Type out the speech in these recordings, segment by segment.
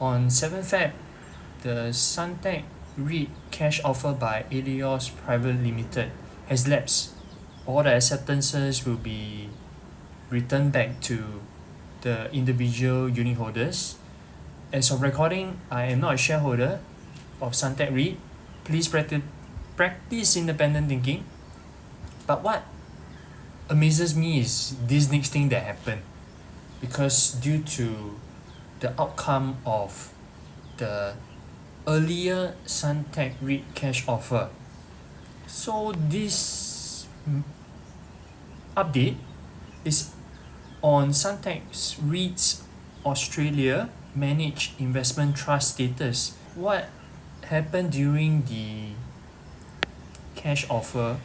On 7 Feb, the Suntec REIT cash offer by Elios Private Limited has lapsed. All the acceptances will be returned back to the individual unit holders. As of recording, I am not a shareholder of Suntec REIT. Please practice independent thinking. But what amazes me is this next thing that happened, because due to the outcome of the earlier Suntec REIT cash offer, so this update is on Suntec REIT Australia managed investment trust status. What happened during the cash offer?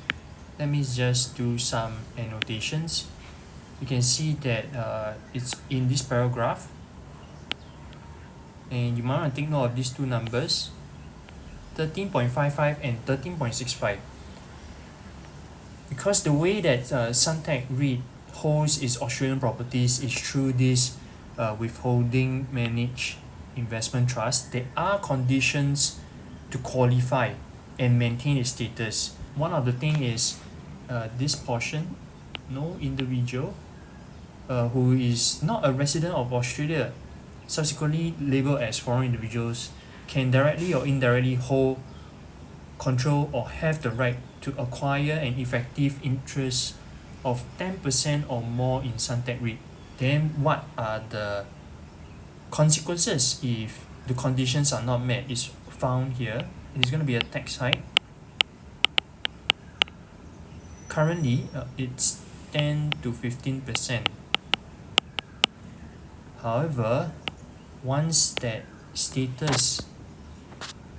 Let me just do some annotations. You can see that it's in this paragraph, and you might want to take note of these two numbers, 13.55 and 13.65, because the way that Suntec REIT holds its Australian properties is through this withholding managed investment trust. There are conditions to qualify and maintain its status. One of the thing is this portion: no individual who is not a resident of Australia, subsequently labelled as foreign individuals, can directly or indirectly hold, control, or have the right to acquire an effective interest of 10% or more in Suntec REIT. Then what are the consequences if the conditions are not met? Is found here. It is going to be a tax hike. Currently, it's 10 to 15%. However, once that status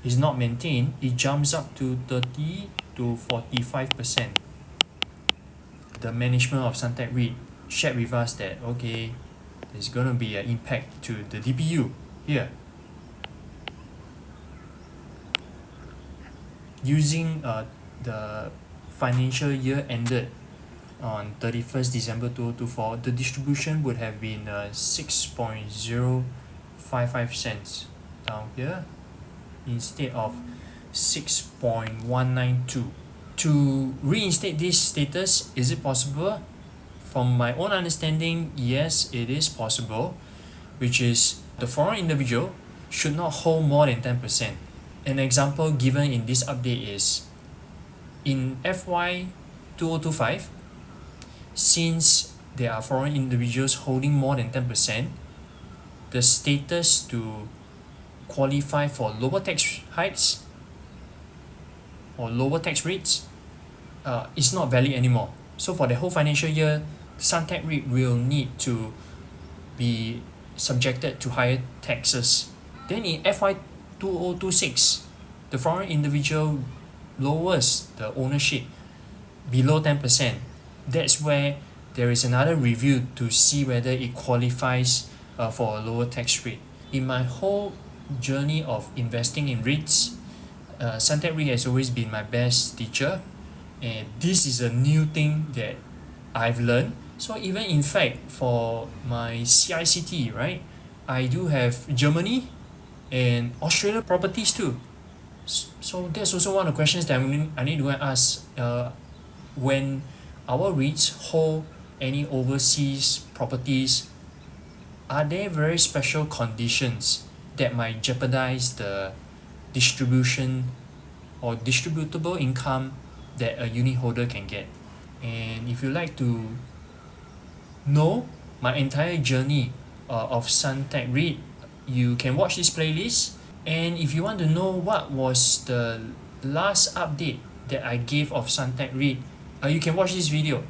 is not maintained, it jumps up to 30 to 45%. The management of Suntec REIT shared with us that, okay, there's going to be an impact to the DPU here. Using the financial year ended on 31st December 2024, the distribution would have been 6.055 cents down here instead of 6.192. To reinstate this status, is it possible? From my own understanding, yes, it is possible, which is the foreign individual should not hold more than 10%. An example given in this update is in FY 2025, since there are foreign individuals holding more than 10%, the status to qualify for lower tax hikes or lower tax rates is not valid anymore. So for the whole financial year, Suntec REIT will need to be subjected to higher taxes. Then in FY 2026, the foreign individual lowers the ownership below 10%. That's where there is another review to see whether it qualifies for a lower tax rate. In my whole journey of investing in REITs, Suntec REIT has always been my best teacher, and this is a new thing that I've learned. So even in fact for my CICT, right, I do have Germany and Australia properties too. So that's also one of the questions that I need to ask. When our REITs hold any overseas properties, are there very special conditions that might jeopardize the distribution or distributable income that a unit holder can get? And if you like to know my entire journey of Suntec REIT, you can watch this playlist. And if you want to know what was the last update that I gave of Suntec REIT, you can watch this video.